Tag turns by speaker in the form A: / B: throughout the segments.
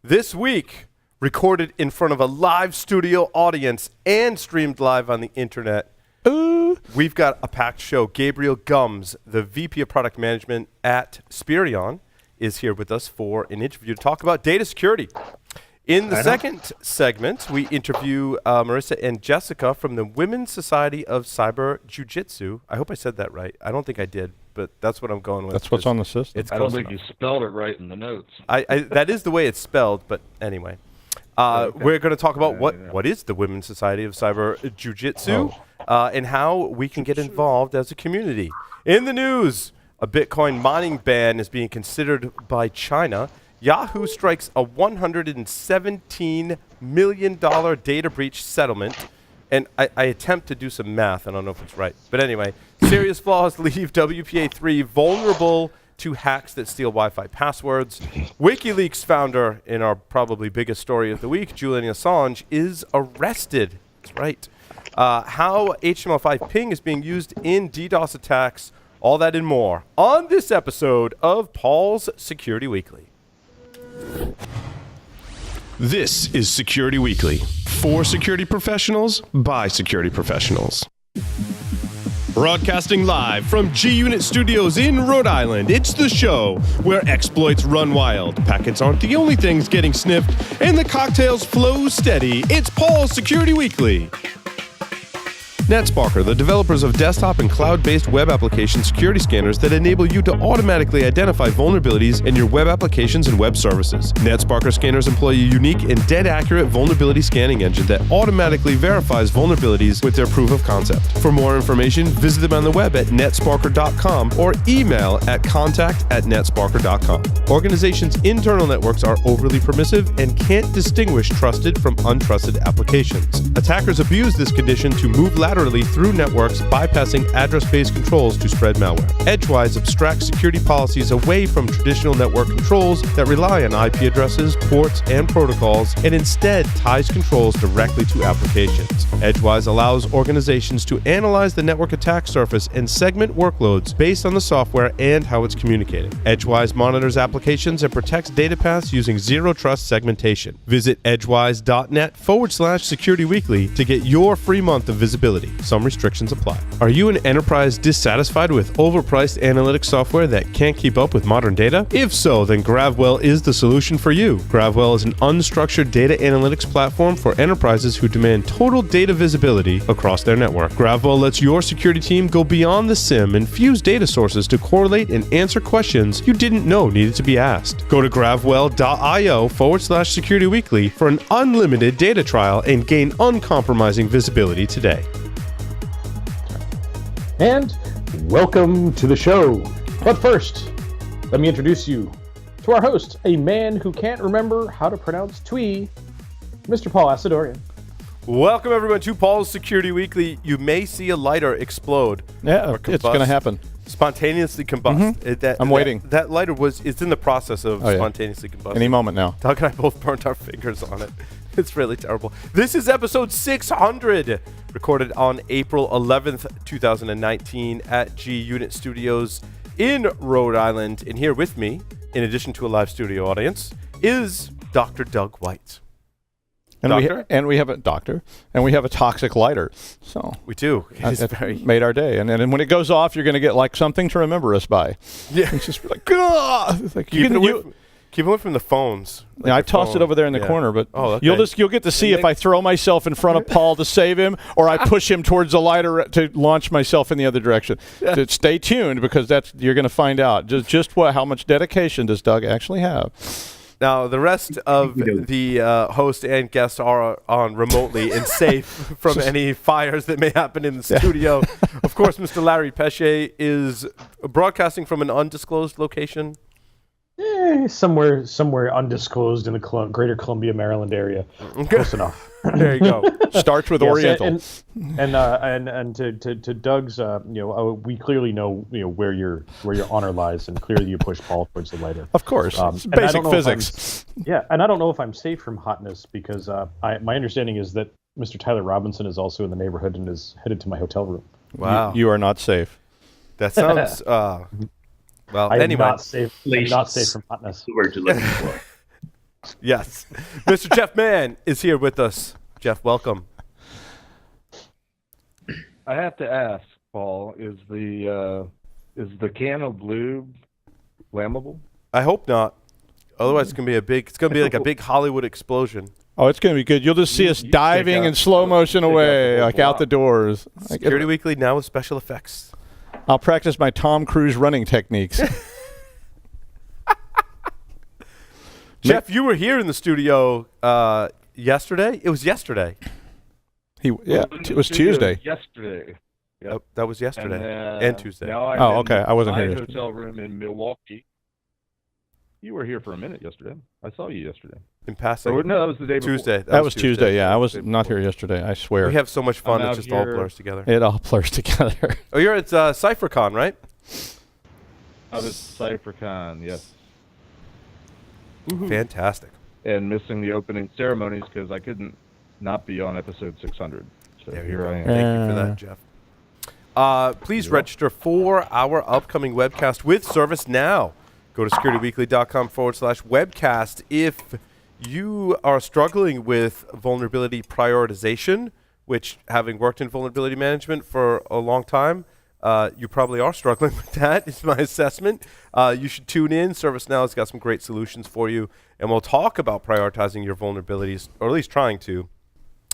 A: This week, recorded in front of a live studio audience and streamed live on the internet. We've got a packed show. Gabriel Gumbs, the VP of Product Management at Spirion, is here with us for an interview to talk about data security. In the second segment, we interview Marissa and Jessica from the Women's Society of Cyber Jiu-Jitsu. I hope I said that right. I don't think I did, but that's what I'm going with.
B: That's what's on the system.
C: I don't think you spelled it right in the notes.
A: That is the way it's spelled, but anyway. We're going to talk about what is the Women's Society of Cyber Jiu-Jitsu and how we can get involved as a community. In the news, a Bitcoin mining ban is being considered by China. Yahoo strikes a $117 million data breach settlement. And I attempt to do some math. I don't know if it's right. But anyway, serious flaws leave WPA3 vulnerable to hacks that steal Wi-Fi passwords. WikiLeaks founder, in our probably biggest story of the week, Julian Assange, is arrested. That's right. How HTML5 ping is being used in DDoS attacks. All that and more on this episode of Paul's Security Weekly.
D: This is Security Weekly. For security professionals, by security professionals. Broadcasting live from G-Unit Studios in Rhode Island, it's the show where exploits run wild, packets aren't the only things getting sniffed, and the cocktails flow steady. It's Paul's Security Weekly. NetSparker, the developers of desktop and cloud-based web application security scanners that enable you to automatically identify vulnerabilities in your web applications and web services. NetSparker scanners employ a unique and dead-accurate vulnerability scanning engine that automatically verifies vulnerabilities with their proof of concept. For more information, visit them on the web at netsparker.com or email at contact@netsparker.com. Organizations' internal networks are overly permissive and can't distinguish trusted from untrusted applications. Attackers abuse this condition to move laterally through networks, bypassing address-based controls to spread malware. Edgewise abstracts security policies away from traditional network controls that rely on IP addresses, ports, and protocols, and instead ties controls directly to applications. Edgewise allows organizations to analyze the network attack surface and segment workloads based on the software and how it's communicating. Edgewise monitors applications and protects data paths using zero-trust segmentation. Visit edgewise.net/securityweekly to get your free month of visibility. Some restrictions apply. Are you an enterprise dissatisfied with overpriced analytics software that can't keep up with modern data? If so, then GravWell is the solution for you. GravWell is an unstructured data analytics platform for enterprises who demand total data visibility across their network. GravWell lets your security team go beyond the SIM and fuse data sources to correlate and answer questions you didn't know needed to be asked. Go to gravwell.io/securityweekly for an unlimited data trial and gain uncompromising visibility today.
E: And welcome to the show. But first, let me introduce you to our host, a man who can't remember how to pronounce twee, Mr. Paul Asadorian.
A: Welcome, everyone, to Paul's Security Weekly. You may see a lighter explode.
B: Yeah, it's going to happen.
A: Spontaneously combust.
B: Mm-hmm. I'm waiting.
A: That lighter it's in the process of spontaneously combusting.
B: Any moment now.
A: Doug and I both burnt our fingers on it. It's really terrible. This is episode 600, recorded on April 11th, 2019 at G-Unit Studios in Rhode Island. And here with me, in addition to a live studio audience, is Dr. Doug White.
B: And we have a doctor, and we have a toxic lighter. So
A: we do.
B: It made our day. And when it goes off, you're going to get like something to remember us by. Yeah. It's just like, it's like
A: keep away from the phones.
B: Like I tossed it over there in the corner, but you'll get to see if I throw myself in front of Paul to save him, or I push him towards the lighter to launch myself in the other direction. Yeah. Stay tuned, because you're going to find out just how much dedication does Doug actually have.
A: Now, the rest of the host and guests are on remotely and safe from any fires that may happen in the studio. Of course, Mr. Larry Pesce is broadcasting from an undisclosed location.
E: Somewhere undisclosed in the Greater Columbia, Maryland area. Close enough.
A: There you go.
B: Starts with Oriental.
E: And to Doug's, we clearly know where your honor lies, and clearly you push Paul towards the lighter.
B: Of course, it's basic physics.
E: And I don't know if I'm safe from hotness, because my understanding is that Mr. Tyler Robinson is also in the neighborhood and is headed to my hotel room.
A: Wow,
B: you are not safe.
A: That sounds. Well,
E: I'm
A: anyway,
E: not safe. I'm not safe from hotness.
C: The word you're looking for.
A: Yes. Mr. Jeff Mann is here with us. Jeff, welcome.
C: I have to ask, Paul, is the can of lube flammable?
A: I hope not. Otherwise, it's gonna be like a big Hollywood explosion.
B: Oh, it's going to be good. You'll just see us diving in slow motion away, like out the doors.
A: Security Weekly now with special effects.
B: I'll practice my Tom Cruise running techniques.
A: Jeff, you were here in the studio yesterday. It was yesterday.
B: It was Tuesday.
C: Yesterday. Yep.
A: That was yesterday and Tuesday.
B: Okay. I wasn't here
C: in
B: yesterday.
C: My hotel room in Milwaukee. You were here for a minute yesterday. I saw you yesterday.
A: In passing.
C: No, that was the day before.
A: Tuesday.
B: That was Tuesday. Yeah, I was not here yesterday. I swear.
A: We have so much fun. It just all blurs together.
B: It all blurs together.
A: Oh, you're at CypherCon, right?
C: I was CypherCon, yes.
A: Fantastic.
C: And missing the opening ceremonies because I couldn't not be on episode 600. So here I am.
A: Thank you for that, Jeff. Please register for our upcoming webcast with ServiceNow. Go to securityweekly.com/webcast. If you are struggling with vulnerability prioritization, which, having worked in vulnerability management for a long time, you probably are struggling with that, is my assessment. You should tune in. ServiceNow has got some great solutions for you, and we'll talk about prioritizing your vulnerabilities, or at least trying to,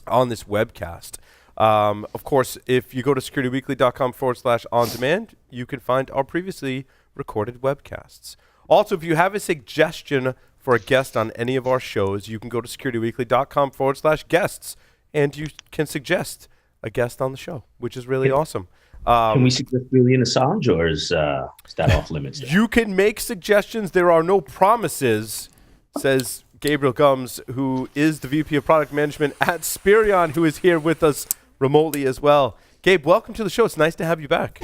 A: on this webcast. Of course, if you go to securityweekly.com/on-demand, you can find our previously recorded webcasts. Also, if you have a suggestion for a guest on any of our shows, you can go to securityweekly.com/guests, and you can suggest a guest on the show, which is really awesome.
F: Can we suggest Julian Assange, or is that off limits?
A: You can make suggestions. There are no promises, says Gabriel Gumbs, who is the VP of Product Management at Spirion, who is here with us remotely as well. Gabe, welcome to the show. It's nice to have you back.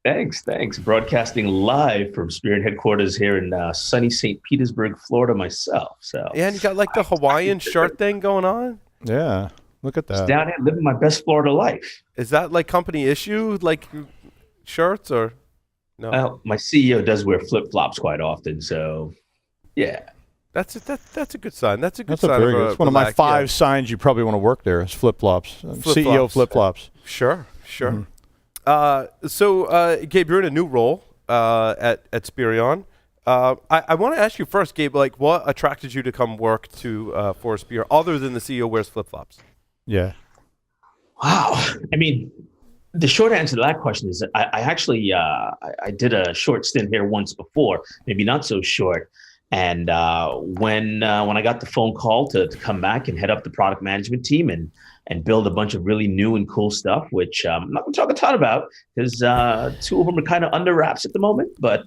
F: Thanks. Broadcasting live from Spirion headquarters here in sunny St. Petersburg, Florida myself. So
A: yeah, and you got like the Hawaiian shirt thing going on?
B: Yeah, look at that.
F: Just down here living my best Florida life.
A: Is that like company issue, like shirts, or no?
F: Well, my CEO does wear flip-flops quite often, so yeah.
A: That's a good sign. That's a good sign.
B: It's one of my 5 signs you probably want to work there is flip-flops. CEO flip-flops.
A: Sure. Mm-hmm. So, Gabe, you're in a new role at Spirion. I want to ask you first, Gabe, like what attracted you to come work for Spirion, other than the CEO wears flip-flops?
B: Yeah.
F: Wow. I mean, the short answer to that question is I actually I did a short stint here once before, maybe not so short. And when I got the phone call to come back and head up the product management team and build a bunch of really new and cool stuff, which I'm not going to talk a ton about because 2 of them are kind of under wraps at the moment. But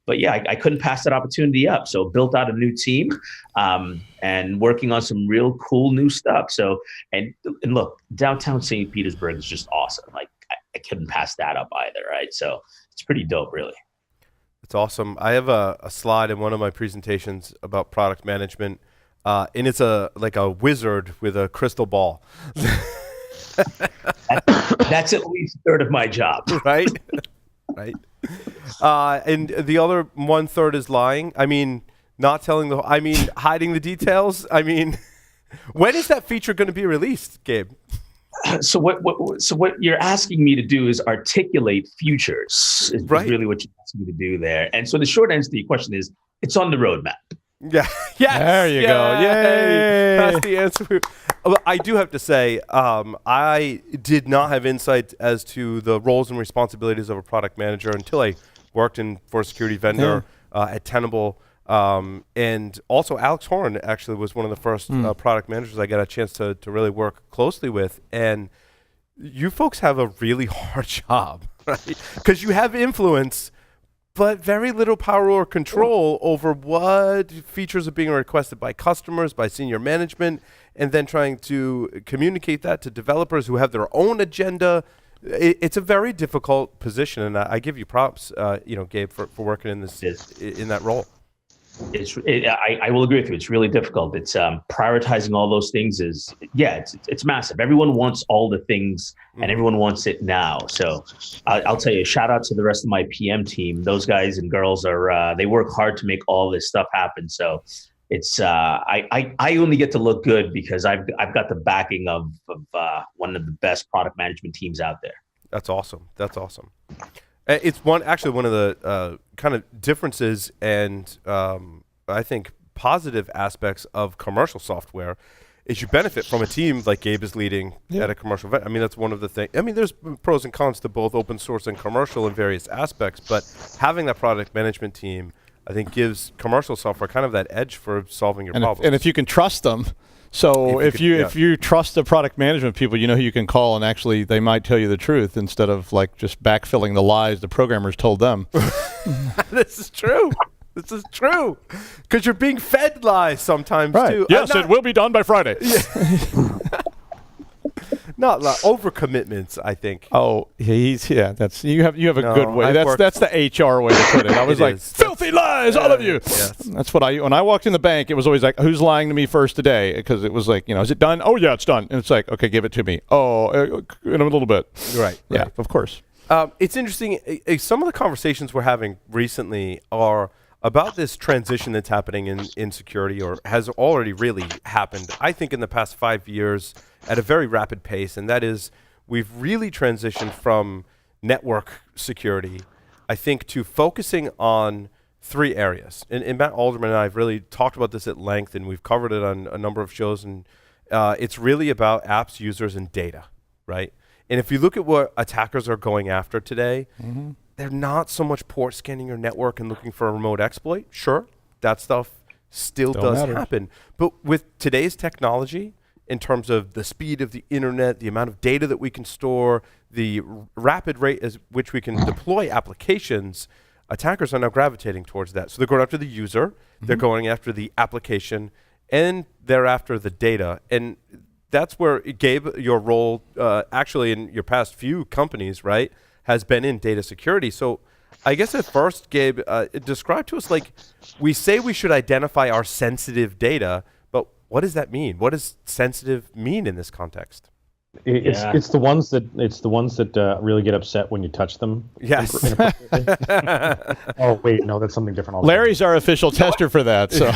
F: yeah, I couldn't pass that opportunity up. So built out a new team and working on some real cool new stuff. So and look, downtown St. Petersburg is just awesome. Like I couldn't pass that up either, right? So it's pretty dope, really.
A: It's awesome. I have a slide in one of my presentations about product management. And it's like a wizard with a crystal ball.
F: That's at least a third of my job.
A: Right? Right. And the other 1/3 is lying. I mean, hiding the details. I mean, when is that feature going to be released, Gabe?
F: So what you're asking me to do is articulate futures. Is really what you're asking me to do there. And so the short answer to your question is it's on the roadmap.
A: Yeah. Yes.
B: There you go. Yay.
A: That's the answer. I do have to say, I did not have insight as to the roles and responsibilities of a product manager until I worked for a security vendor at Tenable. And also Alex Horn actually was one of the first product managers I got a chance to really work closely with. And you folks have a really hard job, right? Because you have influence, but very little power or control over what features are being requested by customers, by senior management, and then trying to communicate that to developers who have their own agenda. It's a very difficult position, and I give you props, Gabe, for working in that role.
F: I will agree with you. It's really difficult. It's prioritizing all those things it's massive. Everyone wants all the things and everyone wants it now. So I'll tell you, shout out to the rest of my PM team. Those guys and girls they work hard to make all this stuff happen. So it's I only get to look good because I've got the backing of one of the best product management teams out there.
A: That's awesome. That's awesome. It's one of the kind of differences and I think positive aspects of commercial software is you benefit from a team like Gabe is leading at a commercial event. I mean, that's one of the things. I mean, there's pros and cons to both open source and commercial in various aspects, but having that product management team, I think, gives commercial software kind of that edge for solving your problems.
B: And if you can trust them, so if you trust the product management people, you know who you can call, and actually they might tell you the truth instead of like just backfilling the lies the programmers told them.
A: This is true. This is true. Because you're being fed lies sometimes, too.
B: Yes, it will be done by Friday.
A: Not overcommitments, I think.
B: Oh, that's you have a good way. That's the HR way to put it. I was like, filthy lies, all of you.
A: Yes.
B: That's what when I walked in the bank, it was always like, who's lying to me first today? Because it was like, is it done? Oh yeah, it's done. And it's like, okay, give it to me. Oh, in a little bit.
A: Right.
B: Yeah, of course.
A: It's interesting. Some of the conversations we're having recently are about this transition that's happening in security, or has already really happened, I think, in the past 5 years at a very rapid pace, and that is we've really transitioned from network security, I think, to focusing on 3 areas. And Matt Alderman and I have really talked about this at length, and we've covered it on a number of shows, and it's really about apps, users, and data, right? And if you look at what attackers are going after today, they're not so much port scanning your network and looking for a remote exploit. Sure, that stuff still does happen. But with today's technology, in terms of the speed of the internet, the amount of data that we can store, the rapid rate at which we can deploy applications, attackers are now gravitating towards that. So they're going after the user, they're going after the application, and they're after the data. And that's where, Gabe, your role actually in your past few companies, right, has been in data security. So I guess at first, Gabe, describe to us, like, we say we should identify our sensitive data, but what does that mean? What does sensitive mean in this context?
E: It's the ones that really get upset when you touch them.
A: Yes.
E: Oh wait, no, that's something different.
B: Larry's our official tester for that. So.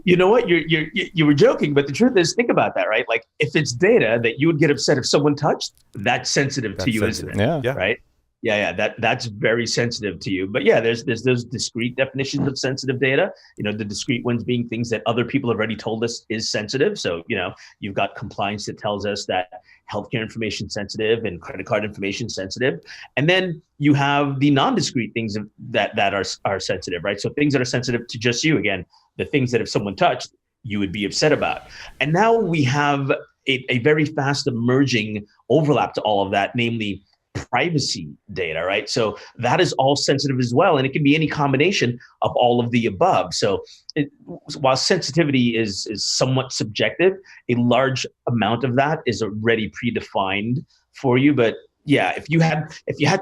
F: You know what? You were joking, but the truth is, think about that, right? Like, if it's data that you would get upset if someone touched, that's sensitive to you, isn't it?
B: Yeah.
F: Right? Yeah. That's very sensitive to you. But yeah, there's those discrete definitions of sensitive data. The discrete ones being things that other people have already told us is sensitive. So you've got compliance that tells us that healthcare information sensitive and credit card information sensitive, and then you have the non-discrete things that are sensitive, right? So things that are sensitive to just you. Again, the things that if someone touched, you would be upset about. And now we have a very fast emerging overlap to all of that, namely privacy data, right? So that is all sensitive as well. And it can be any combination of all of the above. So while sensitivity is somewhat subjective, a large amount of that is already predefined for you. But yeah, if you had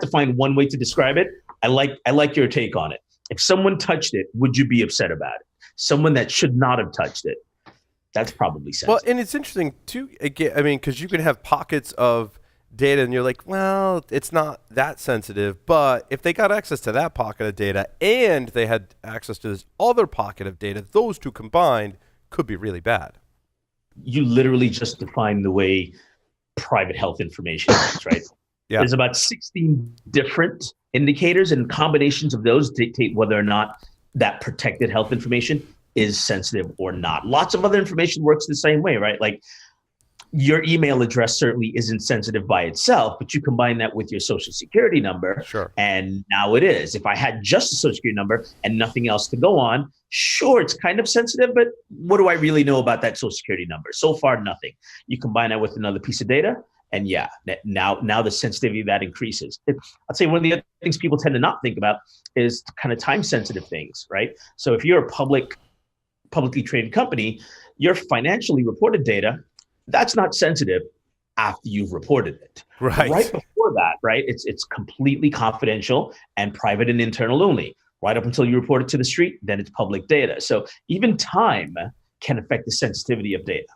F: to find one way to describe it, I like your take on it. If someone touched it, would you be upset about it? Someone that should not have touched it, that's probably sensitive.
A: Well, and it's interesting too, again, I mean, because you can have pockets of data and you're like, well, it's not that sensitive, but if they got access to that pocket of data and they had access to this other pocket of data, those two combined could be really bad.
F: You literally just define the way private health information is, right?
A: Yeah.
F: There's about 16 different indicators, and combinations of those dictate whether or not that protected health information is sensitive or not. Lots of other information works the same way, right? Like, your email address certainly isn't sensitive by itself, but you combine that with your social security number,
A: sure,
F: and now it is. If I had just a social security number and nothing else to go on, sure, it's kind of sensitive, but what do I really know about that social security number? So far, nothing. You combine that with another piece of data, and yeah, now the sensitivity of that increases. I'd say one of the other things people tend to not think about is kind of time-sensitive things, right? So if you're a publicly traded company, your financially reported data, that's not sensitive after you've reported it.
A: Right.
F: Right before that, right? It's completely confidential and private and internal only. Right up until you report it to the street, then it's public data. So even time can affect the sensitivity of data.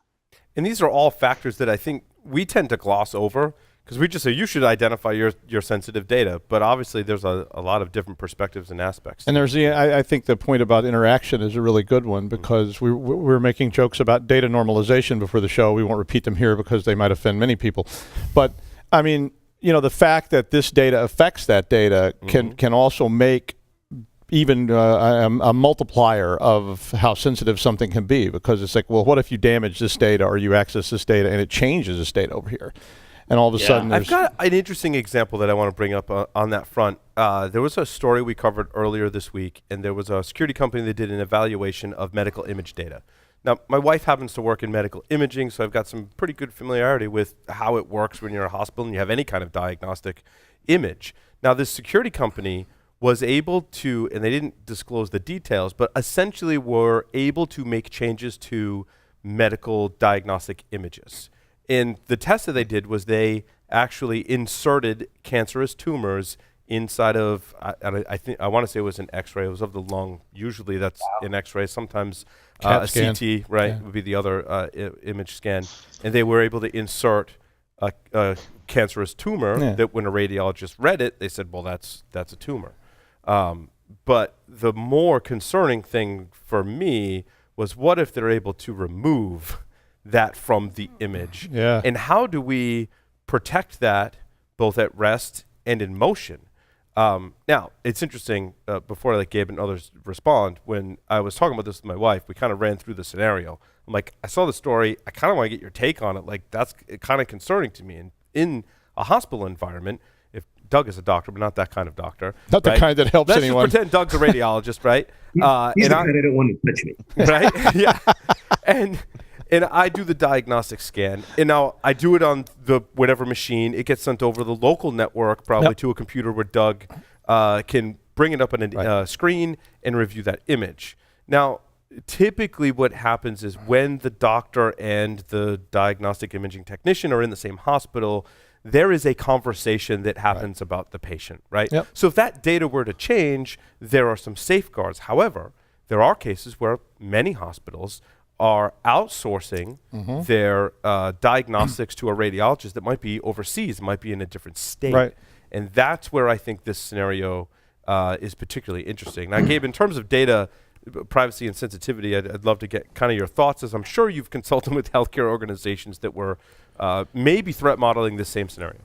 A: And these are all factors that I think we tend to gloss over Because we just say you should identify your sensitive data, but obviously there's a lot of different perspectives and aspects.
B: And I think the point about interaction is a really good one, because we were making jokes about data normalization before the show. We won't repeat them here because they might offend many people. But I mean, the fact that this data affects that data can also make even a multiplier of how sensitive something can be, because it's like, well, what if you damage this data or you access this data and it changes this data over here? And all of a sudden,
A: I've got an interesting example that I want to bring up on that front. There was a story we covered earlier this week, and there was a security company that did an evaluation of medical image data. Now, my wife happens to work in medical imaging, so I've got some pretty good familiarity with how it works when you're in a hospital and you have any kind of diagnostic image. Now, this security company was able to, and they didn't disclose the details, but essentially were able to make changes to medical diagnostic images. And the test that they did was they actually inserted cancerous tumors inside of, I want to say it was an X-ray. It was of the lung. Usually that's an X-ray. Sometimes a CT, right, would be the other image scan. And they were able to insert a cancerous tumor that when a radiologist read it, they said, well, that's a tumor. But the more concerning thing for me was, what if they're able to remove that from the image?
B: Yeah.
A: And how do we protect that both at rest and in motion? Now, it's interesting, before I let Gabe and others respond, when I was talking about this with my wife, we kind of ran through the scenario. I'm like, I saw the story. I kind of want to get your take on it. Like, that's kind of concerning to me. And in a hospital environment, if Doug is a doctor, but not that kind of doctor.
B: Not the kind that helps anyone.
A: Let's just pretend Doug's a radiologist, right?
F: He's the guy that don't want to touch me.
A: Right? Yeah. And I do the diagnostic scan, and now I do it on the whatever machine. It gets sent over the local network, probably to a computer where Doug can bring it up on a screen and review that image. Now, typically what happens is when the doctor and the diagnostic imaging technician are in the same hospital, there is a conversation that happens about the patient, right?
B: Yep.
A: So if that data were to change, there are some safeguards. However, there are cases where many hospitals are outsourcing their diagnostics to a radiologist that might be overseas, might be in a different state.
B: Right.
A: And that's where I think this scenario is particularly interesting. Now, Gabe, in terms of data privacy and sensitivity, I'd love to get kind of your thoughts, as I'm sure you've consulted with healthcare organizations that were maybe threat modeling this same scenario.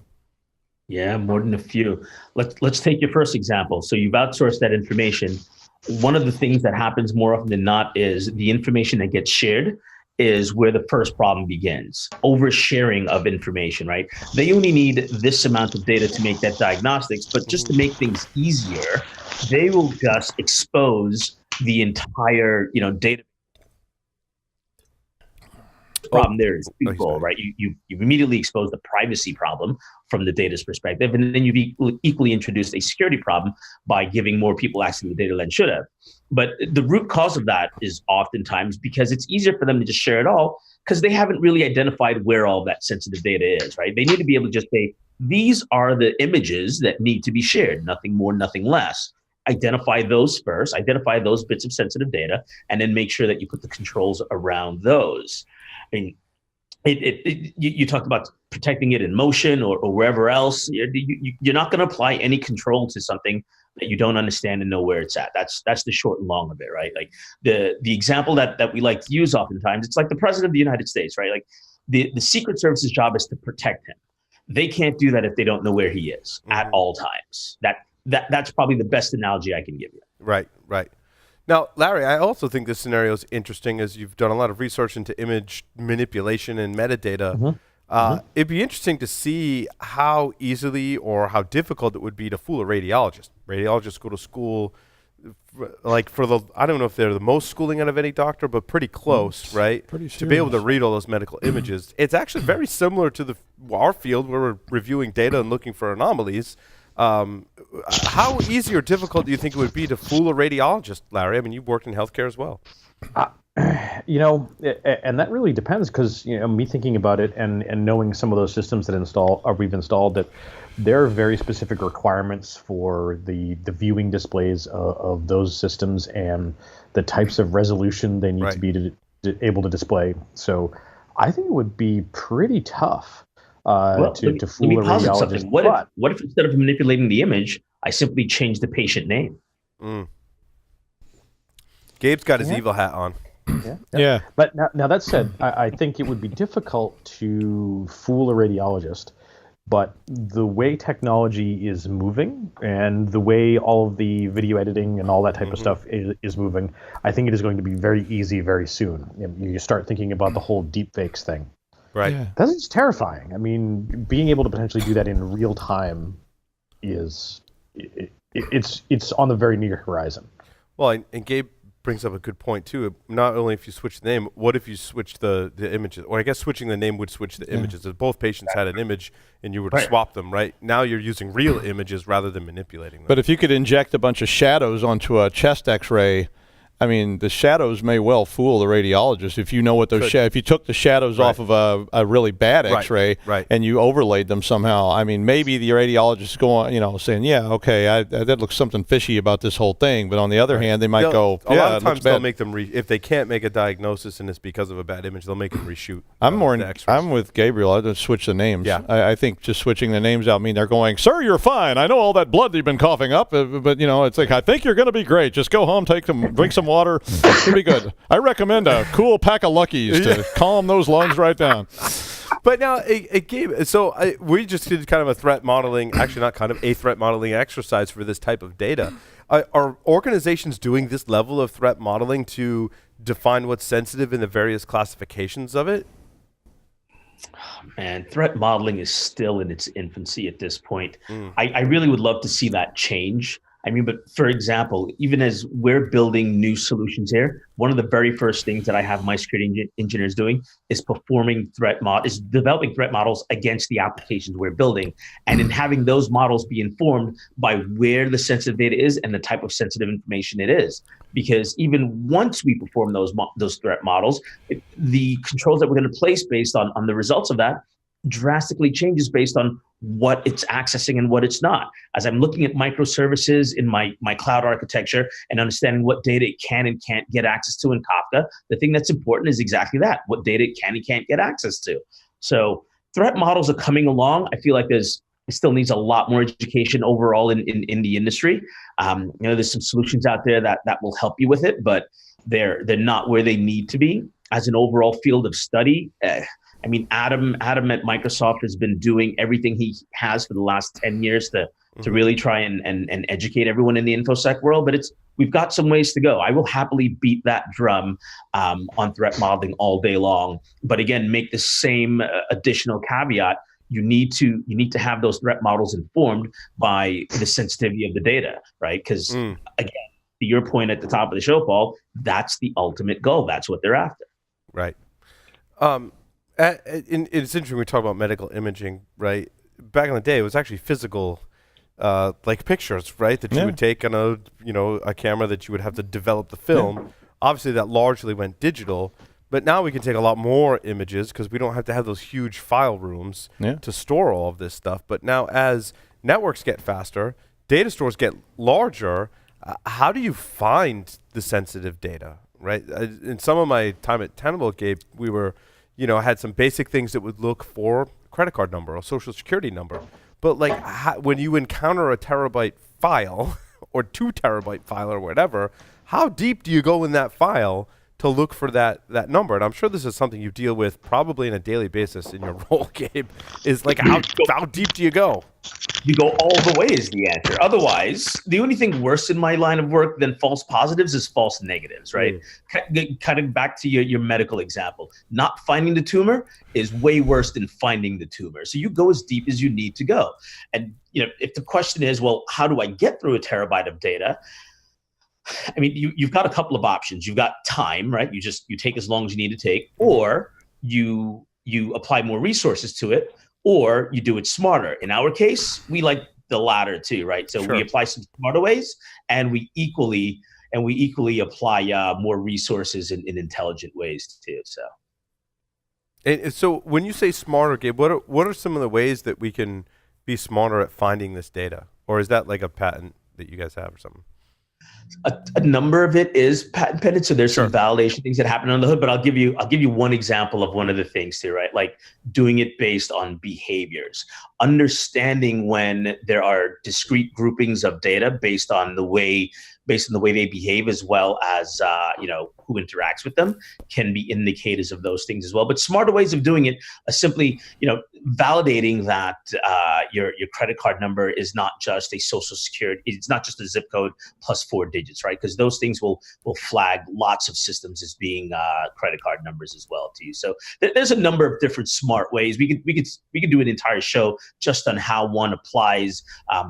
F: Yeah, more than a few. Let's take your first example. So you've outsourced that information. One of the things that happens more often than not is the information that gets shared is where the first problem begins. Oversharing of information, right? They only need this amount of data to make that diagnostics, but just to make things easier, they will just expose the entire, data. Problem there is people, right? You've immediately exposed the privacy problem from the data's perspective, and then you've equally introduced a security problem by giving more people access to the data than should have. But the root cause of that is oftentimes because it's easier for them to just share it all because they haven't really identified where all that sensitive data is, right? They need to be able to just say, these are the images that need to be shared, nothing more, nothing less. Identify those first, identify those bits of sensitive data, and then make sure that you put the controls around those. I mean, you talked about protecting it in motion or wherever else. You're not going to apply any control to something that you don't understand and know where it's at. That's the short and long of it, right? Like the example that we like to use oftentimes, it's like the president of the United States, right? Like the Secret Service's job is to protect him. They can't do that if they don't know where he is at all times. That's probably the best analogy I can give you.
A: Right. Now, Larry, I also think this scenario is interesting, as you've done a lot of research into image manipulation and metadata. It'd be interesting to see how easily or how difficult it would be to fool a radiologist. Radiologists go to school, I don't know if they're the most schooling out of any doctor, but pretty close, right?
B: Pretty serious.
A: To be able to read all those medical images. It's actually very similar to our field where we're reviewing data and looking for anomalies. How easy or difficult do you think it would be to fool a radiologist, Larry? I mean, you've worked in healthcare as well.
E: And that really depends because, me thinking about it and knowing some of those systems that we've installed, that there are very specific requirements for the viewing displays of those systems and the types of resolution they need to be able to display. So I think it would be pretty tough to fool a radiologist.
F: What if instead of manipulating the image, I simply change the patient name?
A: Gabe's got his evil hat on.
B: Yeah.
E: But now that said, I think it would be difficult to fool a radiologist. But the way technology is moving and the way all of the video editing and all that type of stuff is moving, I think it is going to be very easy very soon. You start thinking about the whole deepfakes thing.
A: Right.
B: Yeah.
E: That's terrifying. I mean, being able to potentially do that in real time it's on the very near horizon.
A: Well, and Gabe brings up a good point too. Not only if you switch the name, what if you switch the images? Or I guess switching the name would switch the images. If both patients had an image and you were to swap them, right? Now you're using real images rather than manipulating them.
B: But if you could inject a bunch of shadows onto a chest X-ray, I mean, the shadows may well fool the radiologist if you know what those if you took the shadows off of a really bad X-ray and you overlaid them somehow. I mean, maybe the radiologist is going, saying, yeah, okay, that looks something fishy about this whole thing. But on the other hand, they might go,
A: a lot of times they'll make them if they can't make a diagnosis and it's because of a bad image, they'll make them reshoot. I'm with Gabriel. I just switch the names.
B: Yeah, I think just switching the names out mean they're going, sir, you're fine. I know all that blood that you've been coughing up, but it's like I think you're going to be great. Just go home, drink some water. It'll be good. I recommend a cool pack of Luckies to calm those lungs right down.
A: But now, Gabe, so we just did kind of a threat modeling, actually not kind of a threat modeling exercise for this type of data. Are organizations doing this level of threat modeling to define what's sensitive in the various classifications of it?
F: Man, threat modeling is still in its infancy at this point. I really would love to see that change. I mean, but for example, even as we're building new solutions here, one of the very first things that I have my security engineers doing is developing threat models against the applications we're building. And in having those models be informed by where the sensitive data is and the type of sensitive information it is. Because even once we perform those threat models, the controls that we're going to place based on the results of that drastically changes based on what it's accessing and what it's not. As I'm looking at microservices in my cloud architecture and understanding what data it can and can't get access to in Kafka, the thing that's important is exactly that, what data it can and can't get access to. So threat models are coming along. I feel like it still needs a lot more education overall in the industry. There's some solutions out there that will help you with it, but they're not where they need to be. As an overall field of study, I mean, Adam at Microsoft has been doing everything he has for the last 10 years to really try and educate everyone in the InfoSec world, but we've got some ways to go. I will happily beat that drum on threat modeling all day long, but again, make the same additional caveat. You need to have those threat models informed by the sensitivity of the data, right? Because again, to your point at the top of the show, Paul, that's the ultimate goal. That's what they're after.
A: Right. It's interesting we talk about medical imaging, right? Back in the day, it was actually physical, like pictures, right? That you would take on a camera that you would have to develop the film. Yeah. Obviously, that largely went digital, but now we can take a lot more images because we don't have to have those huge file rooms to store all of this stuff. But now, as networks get faster, data stores get larger. How do you find the sensitive data, right? In some of my time at Tenable, Gabe, we were had some basic things that would look for credit card number or social security number. But like when you encounter a terabyte file or 2 terabyte file or whatever, how deep do you go in that file to look for that number? And I'm sure this is something you deal with probably on a daily basis in your role, Gabe, is like how deep do you go?
F: You go all the way is the answer. Otherwise, the only thing worse in my line of work than false positives is false negatives, right? Cutting back to your medical example, not finding the tumor is way worse than finding the tumor. So you go as deep as you need to go. And if the question is, well, how do I get through a terabyte of data? I mean, you've got a couple of options. You've got time, right? You take as long as you need to take, or you apply more resources to it, or you do it smarter. In our case, we like the latter too, right? So we apply some smarter ways, and we equally apply more resources in intelligent ways too.
A: So when you say smarter, Gabe, what are some of the ways that we can be smarter at finding this data? Or is that like a patent that you guys have or something?
F: A number of it is patent pending, so there's some validation things that happen on the hood. But I'll give you one example of one of the things too, right? Like doing it based on behaviors, understanding when there are discrete groupings of data based on the way they behave, as well as who interacts with them, can be indicators of those things as well. But smarter ways of doing it are simply validating that your credit card number is not just a social security, it's not just a zip code plus 4 digits, right? Because those things will flag lots of systems as being credit card numbers as well to you. So there's a number of different smart ways. We could do an entire show just on how one applies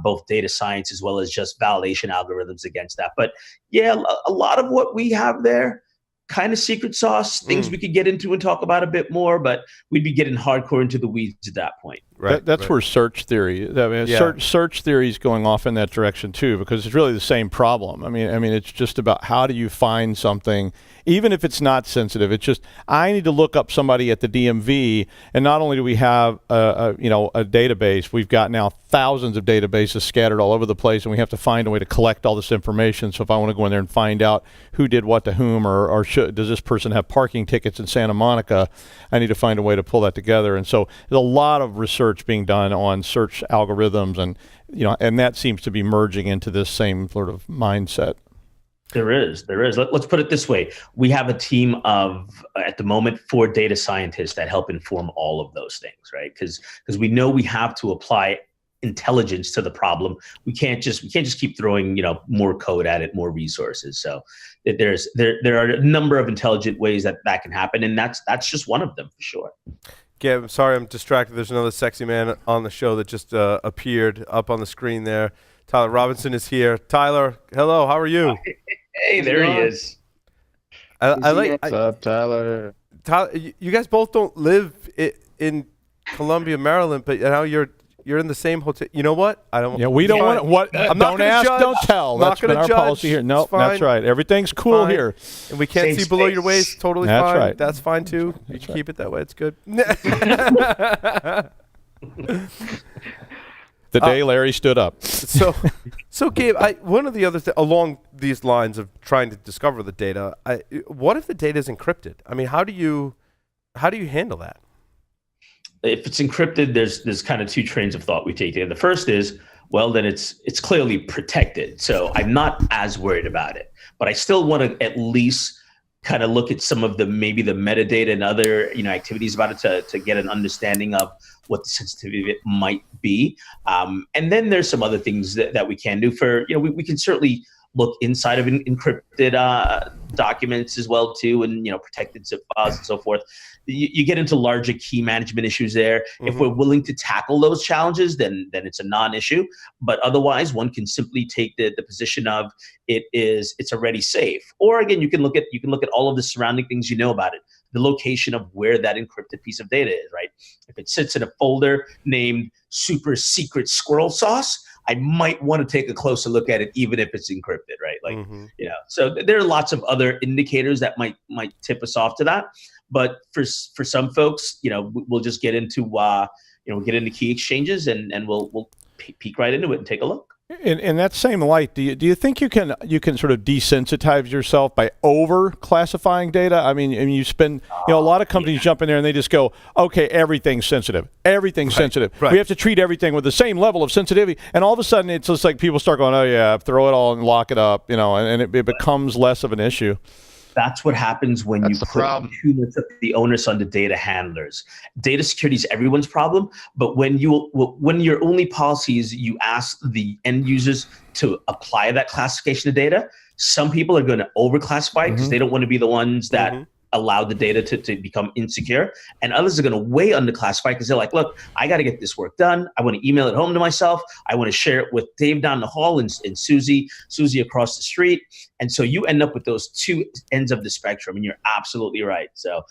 F: both data science as well as just validation algorithms against that. But yeah, a lot of what we have there, kind of secret sauce, things we could get into and talk about a bit more, but we'd be getting hardcore into the weeds at that point.
B: Right. That's where search theory, search theory is going off in that direction too, because it's really the same problem. I mean, it's just about how do you find something, even if it's not sensitive. It's just, I need to look up somebody at the DMV, and not only do we have a database, we've got now thousands of databases scattered all over the place, and we have to find a way to collect all this information. So if I want to go in there and find out who did what to whom, or does this person have parking tickets in Santa Monica, I need to find a way to pull that together. And so there's a lot of research being done on search algorithms, and that seems to be merging into this same sort of mindset.
F: There is. Let's put it this way. We have a team of, at the moment, 4 data scientists that help inform all of those things, right? Because we know we have to apply intelligence to the problem. We can't just keep throwing more code at it, more resources. So there are a number of intelligent ways that can happen, and that's just one of them for sure.
A: Gab, I'm sorry, I'm distracted. There's another sexy man on the show that just appeared up on the screen there. Tyler Robinson is here. Tyler, hello. How are you?
F: Hey, there he is.
C: What's up, Tyler?
A: Tyler, you guys both don't live in Columbia, Maryland, but now you're in the same hotel. You know what? I don't.
B: Yeah, we don't want what.
A: I'm
B: don't ask,
A: judge.
B: don't tell. That's been our policy here. No, that's right. Everything's cool here,
A: and we can't see below your waist. Totally
B: that's
A: fine.
B: Right.
A: That's fine too. You can keep it that way. It's good.
B: The day Larry stood up.
A: So Gabe, one of the other along these lines of trying to discover the data, what if the data is encrypted? I mean, how do you handle that?
F: If it's encrypted, there's kind of 2 trains of thought we take there. The first is, well, then it's clearly protected. So I'm not as worried about it, but I still want to at least kind of look at some of the metadata and other activities about it to get an understanding of what the sensitivity of it might be. And then there's some other things that we can do for, we can certainly look inside of encrypted documents as well too, and protected zip files and so forth. You get into larger key management issues there. Mm-hmm. If we're willing to tackle those challenges, then it's a non-issue. But otherwise, one can simply take the position of it's already safe. Or again, you can look at all of the surrounding things about it. The location of where that encrypted piece of data is, right? If it sits in a folder named super secret squirrel sauce, I might want to take a closer look at it, even if it's encrypted, right? Like, so there are lots of other indicators that might tip us off to that. But for some folks, we'll just get into key exchanges and we'll peek right into it and take a look.
B: In that same light, do you think you can sort of desensitize yourself by over classifying data? I mean, you spend a lot of companies jump in there and they just go, okay, everything's sensitive. Everything's sensitive. Right. We have to treat everything with the same level of sensitivity. And all of a sudden, it's just like people start going, oh yeah, throw it all and lock it up, and it becomes less of an issue.
F: That's what happens when you put too much of the onus on the data handlers. Data security is everyone's problem, but when your only policy is you ask the end users to apply that classification of data, some people are going to overclassify because they don't want to be the ones that allow the data to become insecure, and others are going to way underclassify because they're like, look, I got to get this work done. I want to email it home to myself. I want to share it with Dave down the hall and Susie across the street. And so you end up with those 2 ends of the spectrum, and you're absolutely right. So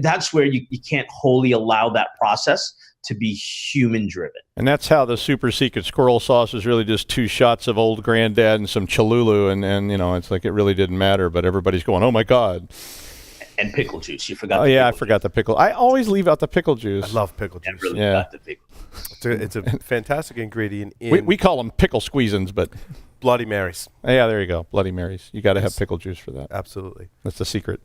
F: that's where you can't wholly allow that process to be human driven.
B: And that's how the super secret squirrel sauce is really just 2 shots of old granddad and some Cholulu, and it's like it really didn't matter, but everybody's going, oh my God.
F: And pickle juice. You forgot.
B: Oh yeah, I forgot the pickle. I always leave out the pickle juice.
A: I love pickle juice.
F: Really got the pickle.
A: It's a fantastic ingredient.
B: We call them pickle squeezins, but
A: Bloody Marys.
B: Yeah, there you go. Bloody Marys. You got to have pickle juice for that.
A: Absolutely.
B: That's the secret.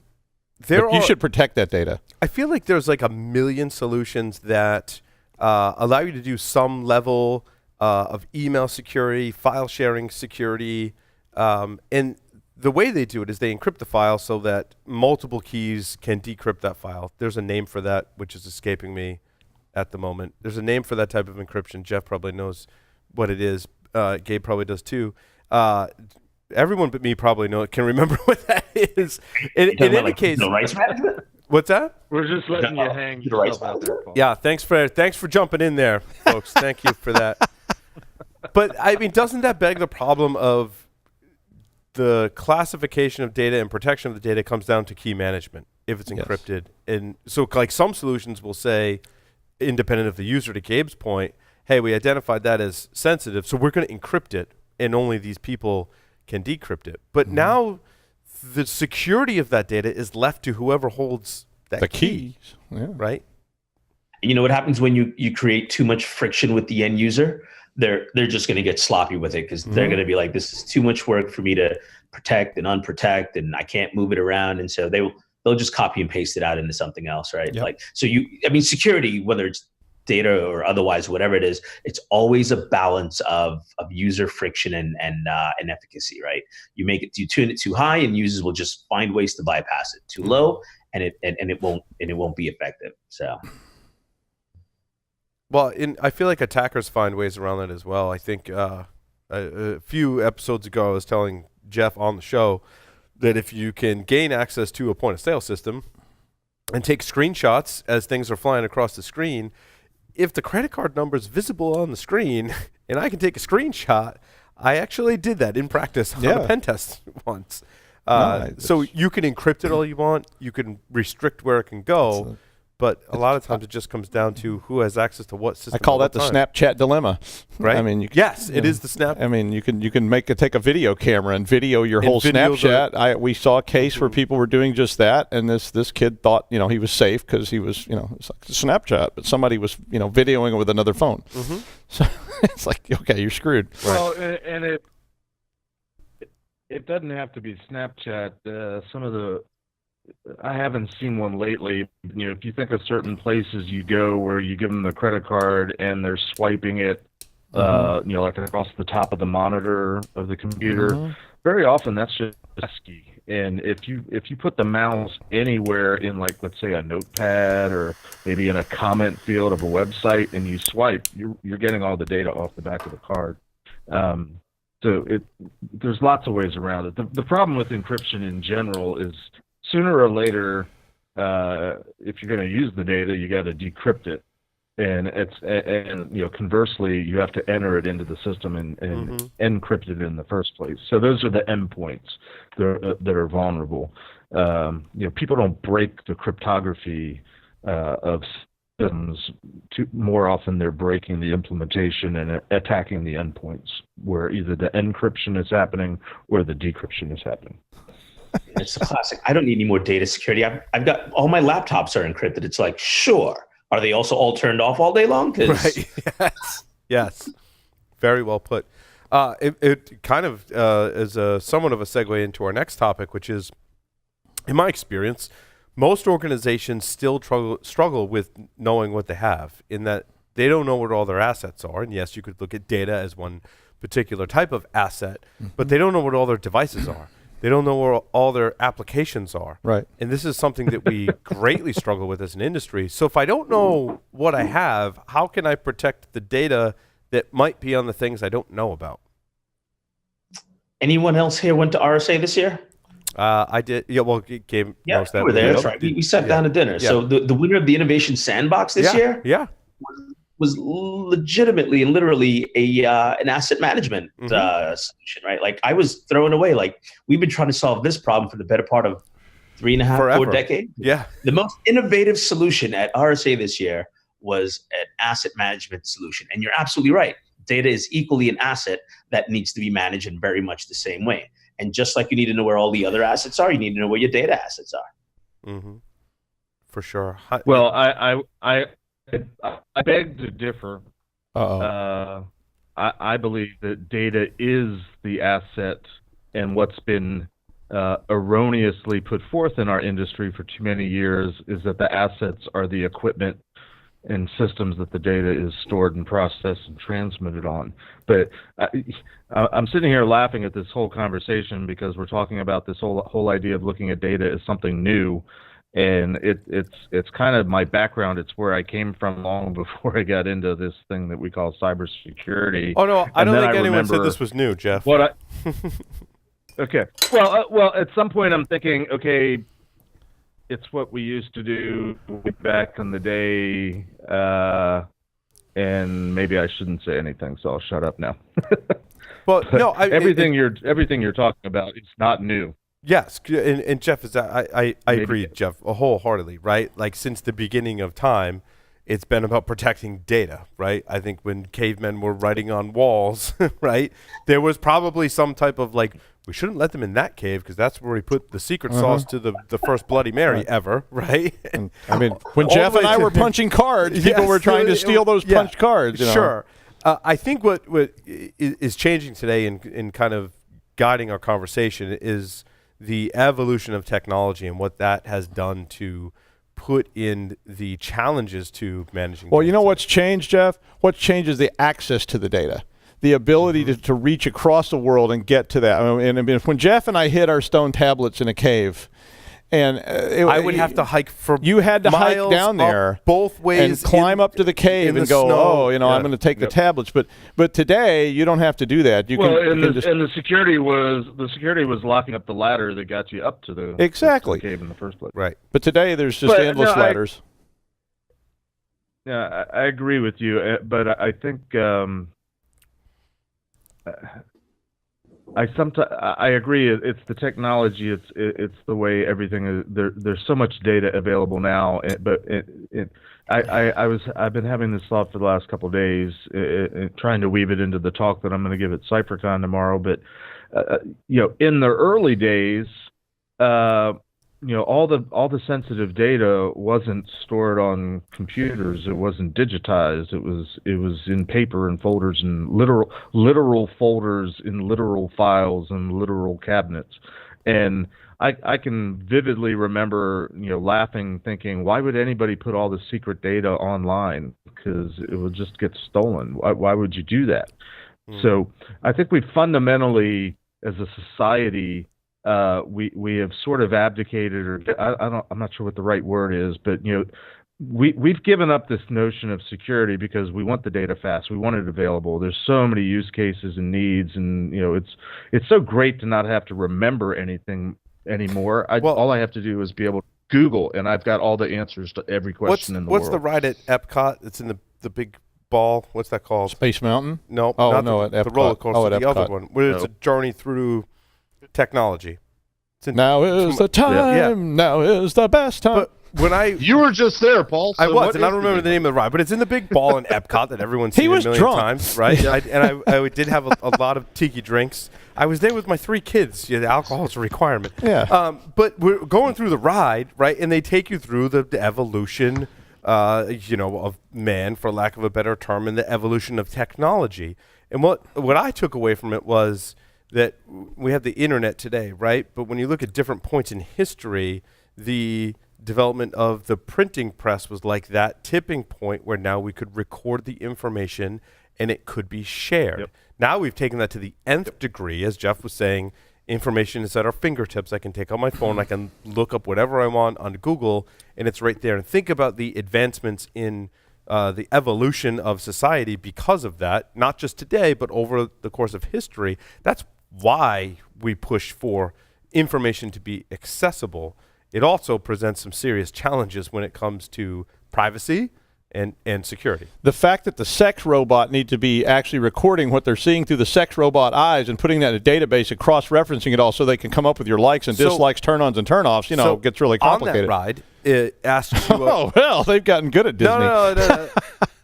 B: You should protect that data.
A: I feel like there's like a million solutions that allow you to do some level of email security, file sharing security, and the way they do it is they encrypt the file so that multiple keys can decrypt that file. There's a name for that, which is escaping me at the moment. There's a name for that type of encryption. Jeff probably knows what it is. Gabe probably does too. Everyone but me probably can remember what that is. In any case,
F: rights management.
A: What's that?
C: We're just letting you hang yourself out there, Paul.
A: Yeah, thanks for jumping in there, folks. Thank you for that. But I mean, doesn't that beg the problem of the classification of data and protection of the data comes down to key management if it's encrypted? Yes. And so like some solutions will say, independent of the user, to Gabe's point, hey, we identified that as sensitive, so we're going to encrypt it, and only these people can decrypt it. But now the security of that data is left to whoever holds that key.
B: Yeah.
A: Right?
F: You know what happens when you create too much friction with the end user? They're just going to get sloppy with it because they're going to be like, this is too much work for me to protect and unprotect, and I can't move it around. And so they'll just copy and paste it out into something else, right?
B: Yep.
F: Like, so security, whether it's data or otherwise, whatever it is, it's always a balance of user friction and efficacy, right? You tune it too high, and users will just find ways to bypass it. Too low, and it won't be effective. So.
A: Well, I feel like attackers find ways around that as well. I think a few episodes ago, I was telling Jeff on the show that if you can gain access to a point-of-sale system and take screenshots as things are flying across the screen, if the credit card number is visible on the screen and I can take a screenshot, I actually did that in practice on a pen test once. So you can encrypt it all you want. You can restrict where it can go. But a lot of times it just comes down to who has access to what system.
B: I call that the Snapchat dilemma,
A: right?
B: I mean,
A: it is the Snap.
B: I mean, you can take a video camera and video your whole Snapchat. We saw a case where people were doing just that, and this kid thought he was safe because he was it's like Snapchat, but somebody was videoing it with another phone. So it's like, okay, you're screwed.
C: Well, and it doesn't have to be Snapchat. I haven't seen one lately. If you think of certain places you go where you give them the credit card and they're swiping it, like across the top of the monitor of the computer, very often that's just ASCII. And if you put the mouse anywhere in, like, let's say a notepad or maybe in a comment field of a website and you swipe, you're getting all the data off the back of the card. So there's lots of ways around it. The problem with encryption in general is, sooner or later, if you're going to use the data, you got to decrypt it, and conversely, you have to enter it into the system and encrypt it in the first place. So those are the endpoints that are vulnerable. People don't break the cryptography of systems. More often, they're breaking the implementation and attacking the endpoints, where either the encryption is happening or the decryption is happening.
F: It's a classic. I don't need any more data security. I've got all my laptops are encrypted. It's like, sure. Are they also all turned off all day long?
A: Right. Yes. Very well put. It kind of is somewhat of a segue into our next topic, which is, in my experience, most organizations still struggle with knowing what they have, in that they don't know what all their assets are. And yes, you could look at data as one particular type of asset, but they don't know what all their devices are. They don't know where all their applications are.
B: Right.
A: And this is something that we greatly struggle with as an industry. So if I don't know what I have, how can I protect the data that might be on the things I don't know about?
F: Anyone else here went to RSA this year?
A: I did. Yeah, well, Gabe knows that.
F: You were there. That's right. We sat down to dinner. Yeah. So the winner of the Innovation Sandbox this year was legitimately and literally an asset management solution, right? Like, I was thrown away. Like, we've been trying to solve this problem for the better part of 3.5, 4 decades.
A: Yeah.
F: The most innovative solution at RSA this year was an asset management solution. And you're absolutely right. Data is equally an asset that needs to be managed in very much the same way. And just like you need to know where all the other assets are, you need to know where your data assets are.
A: For sure.
C: Well, I beg to differ. I believe that data is the asset, and what's been erroneously put forth in our industry for too many years is that the assets are the equipment and systems that the data is stored and processed and transmitted on. But I'm sitting here laughing at this whole conversation because we're talking about this whole idea of looking at data as something new, and it's kind of my background. It's where I came from long before I got into this thing that we call cybersecurity.
A: Oh no, I don't think anyone said this was new, Jeff.
C: Okay. Well, at some point I'm thinking, okay, it's what we used to do back in the day, and maybe I shouldn't say anything, so I'll shut up now.
A: Well, no,
C: everything you're talking about, it's not new.
A: Yes, and Jeff, I agree, Jeff, wholeheartedly, right? Like since the beginning of time, it's been about protecting data, right? I think when cavemen were writing on walls, right, there was probably some type of like, we shouldn't let them in that cave because that's where we put the secret sauce to the first Bloody Mary ever, right?
B: And, I mean, when Jeff and I were punching cards, people were trying to steal those punched cards. You know?
A: Sure. I think what is changing today in kind of guiding our conversation is the evolution of technology and what that has done to put in the challenges to managing
B: Well,
A: data.
B: you know what's changed, Jeff? What's changed is the access to the data. The ability to reach across the world and get to that. I mean, when Jeff and I hid our stone tablets in a cave, and
A: I would have to hike for
B: you had to hike down there
A: both ways
B: and climb up to the cave and go,
A: snow.
B: I'm going to take the tablets. But today you don't have to do that.
C: The security was locking up the ladder that got you up to the cave in the first place.
A: Right.
B: But today there's just endless ladders.
C: I agree with you, but I think. I agree. It's the technology. It's the way everything is. There's so much data available now, but I've been having this thought for the last couple of days, trying to weave it into the talk that I'm going to give at CyberCon tomorrow. But in the early days, all the sensitive data wasn't stored on computers. It wasn't digitized. It was in paper and folders and literal folders in literal files and literal cabinets. And I can vividly remember, laughing, thinking, why would anybody put all the secret data online? Because it would just get stolen. Why would you do that? So I think we fundamentally, as a society, we have sort of abdicated, or I'm not sure what the right word is, but we've given up this notion of security because we want the data fast, we want it available. There's so many use cases and needs, and it's so great to not have to remember anything anymore. All I have to do is be able to Google, and I've got all the answers to every question in the world. What's
A: the ride at Epcot? It's in the big ball. What's that called?
B: Space Mountain?
A: No.
B: Oh no, at Epcot.
A: The roller coaster.
B: At
A: the
B: Epcot.
A: other one, where it's a journey through technology.
B: Now is the time. Yeah. Now is the best time.
A: But
G: you were just there, Paul. So
A: I was, and I don't remember the name of the ride, but it's in the big ball in Epcot that everyone's seen a million times, right? I did have a lot of tiki drinks. I was there with my 3 kids. The alcohol is a requirement.
B: Yeah.
A: But we're going through the ride, right? And they take you through the evolution, of man, for lack of a better term, and the evolution of technology. And what I took away from it was that we have the internet today, right? But when you look at different points in history, the development of the printing press was like that tipping point where now we could record the information and it could be shared. Yep. Now we've taken that to the nth degree. As Jeff was saying, information is at our fingertips. I can take on my phone, I can look up whatever I want on Google, and it's right there. And think about the advancements in the evolution of society because of that, not just today, but over the course of history. That's why we push for information to be accessible. It also presents some serious challenges when it comes to privacy and security.
B: The fact that the sex robot needs to be actually recording what they're seeing through the sex robot eyes and putting that in a database and cross-referencing it all so they can come up with your likes and dislikes, turn-ons and turn-offs, gets really complicated.
A: On that ride, it asks you...
B: oh, well, they've gotten good at Disney.
A: No.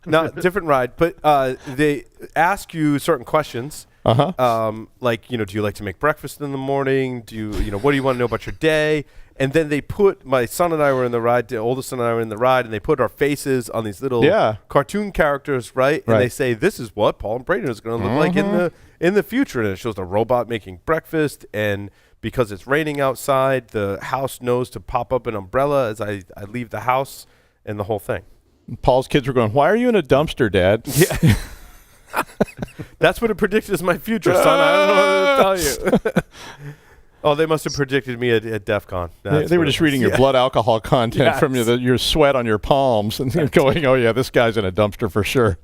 A: No, different ride. But they ask you certain questions. Like, do you like to make breakfast in the morning? What do you want to know about your day? And then they put my son and I were in the ride. The oldest son and I were in the ride, and they put our faces on these little cartoon characters, right? And they say, "This is what Paul and Braden is going to look like in the future." And it shows a robot making breakfast, and because it's raining outside, the house knows to pop up an umbrella as I leave the house, and the whole thing.
B: Paul's kids were going, "Why are you in a dumpster, Dad?"
A: Yeah. That's what it predicted as my future, son. I don't know what to tell you. Oh, they must have predicted me at DEF CON.
B: They were just reading your blood alcohol content from your sweat on your palms and going, "Oh yeah, this guy's in a dumpster for sure."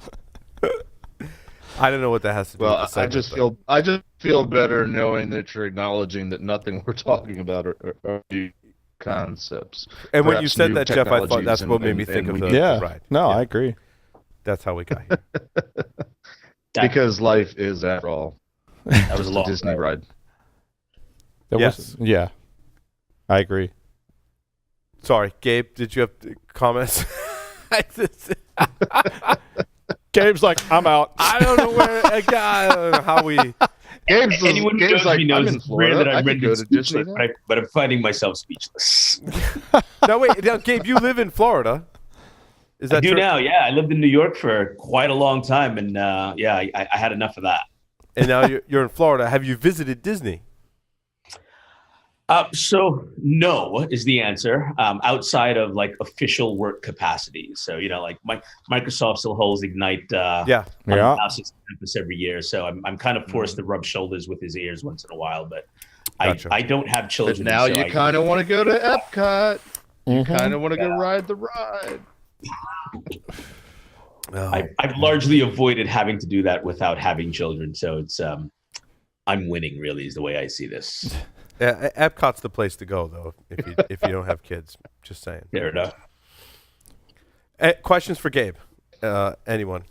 A: I don't know what that has to do with the segment,
C: I just feel better knowing that you're acknowledging that nothing we're talking about are new concepts.
A: And when you said that, Jeff, I thought that's what made me think of the ride.
B: No, I agree.
A: That's how we got here.
C: Because life is, after all,
F: that was a long
C: Disney ride.
B: Yeah, I agree.
A: Sorry, Gabe, did you have comments?
B: Gabe's like, "I'm out."
A: I don't know where. I don't know how we.
C: Gabe's like, I'm in Florida.
F: That
C: I could go to Disney,
F: but I'm finding myself speechless.
A: No, wait. Now, Gabe, you live in Florida. Is that
F: I do
A: true?
F: now, yeah. I lived in New York for quite a long time, and I had enough of that.
A: And now you're in Florida. Have you visited Disney?
F: So no is the answer. Outside of like official work capacities, so like Microsoft still holds Ignite. On the campus every year, so I'm kind of forced to rub shoulders with his ears once in a while. But I don't have children.
C: But now
F: so
C: you kind of want to go to Epcot. You kind of want to go ride the ride.
F: I've largely avoided having to do that without having children, so it's I'm winning. Really, is the way I see this.
A: Yeah, Epcot's the place to go, though, if you don't have kids. Just saying.
F: Fair enough.
A: Questions for Gabe? Anyone?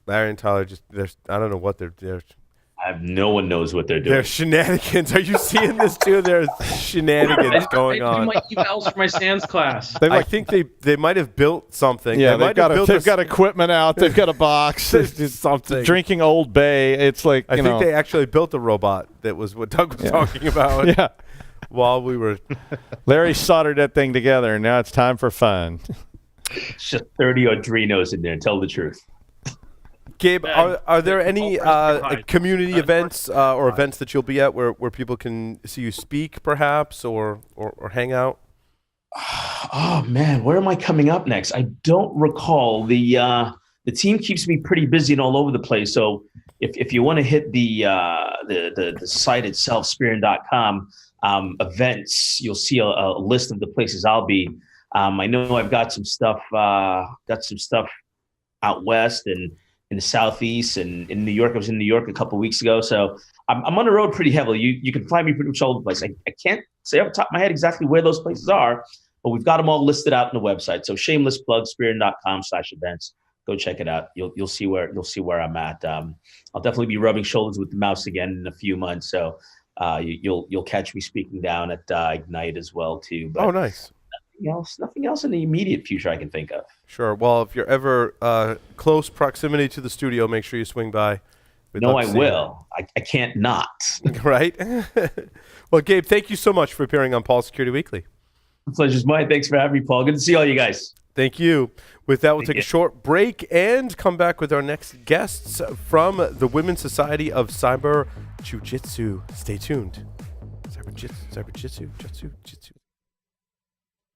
A: Larry and Tyler I don't know what they're
F: No one knows what they're doing.
A: There's shenanigans. Are you seeing this too? There's shenanigans going on.
G: I do my evals for my Sands class.
A: I think they might have built something.
B: Yeah, they've got equipment out. They've got a box.
A: Something.
B: Drinking Old Bay. It's like
A: I think they actually built a robot. That was what Doug was talking about.
B: Yeah.
A: While we were,
B: Larry soldered that thing together, and now it's time for fun.
F: It's just 30 Arduinos in there. Tell the truth.
A: Gabe, are there any community events or events that you'll be at where people can see you speak, perhaps, or hang out?
F: Oh man, where am I coming up next? I don't recall. The team keeps me pretty busy and all over the place. So if you want to hit the site itself, Spirion.com, events, you'll see a list of the places I'll be. I know I've got some stuff out west and in the Southeast and in New York. I was in New York a couple of weeks ago. So I'm on the road pretty heavily. You can find me pretty much all over the place. I can't say off the top of my head exactly where those places are, but we've got them all listed out on the website. So shameless plug, Spirion.com/events. Go check it out. You'll see where I'm at. I'll definitely be rubbing shoulders with the mouse again in a few months. So you'll catch me speaking down at Ignite as well too. But
A: oh, nice.
F: Nothing else in the immediate future I can think of.
A: Sure. Well, if you're ever close proximity to the studio, make sure you swing by.
F: No, I will. I can't not.
A: Right? Well, Gabe, thank you so much for appearing on Paul Security Weekly.
F: The pleasure's mine. Thanks for having me, Paul. Good to see all you guys.
A: Thank you. With that, we'll take a short break and come back with our next guests from the Women's Society of Cyber Jiu-Jitsu. Stay tuned. Cyber Jiu-Jitsu.